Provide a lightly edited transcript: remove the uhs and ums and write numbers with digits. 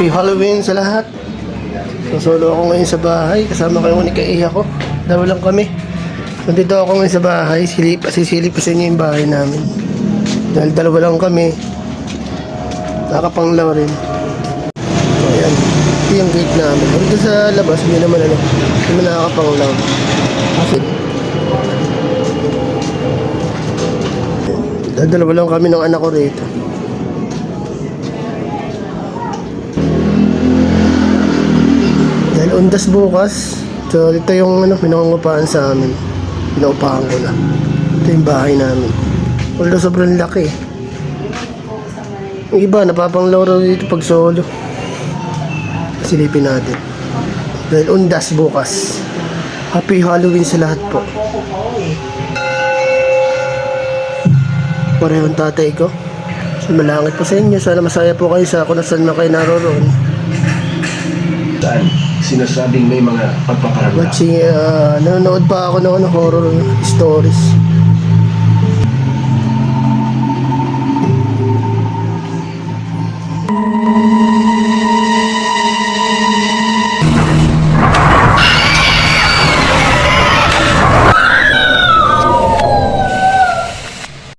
Happy Halloween sa lahat. Solo ako ngayon sa bahay. Kasama kayo ni Kaiha ko. Dalawa lang kami. Nandito ako ngayon sa bahay. Sisilip sa inyo yung bahay namin. Dahil dalawa lang kami. Nakapanglaw rin. So, ayan. Ito yung gate namin. Dito sa labas, hindi naman nakakapanglaw. Dalawa lang kami ng anak ko rito. Dahil undas bukas. So ito yung minangungupaan sa amin. Pinaupahan ko na. Ito yung bahay namin. Although sobrang laki. Yung iba napapanglaw raw dito pag solo. Silipin natin. Dahil undas bukas. Happy Halloween sa lahat po. Parehong tatay ko. So, malangit po sa inyo. Sana masaya po kayo sa kung saan na kayo naroroon. Sinasabing may mga pagpaparamdam. Nanonood pa ako ng horror stories.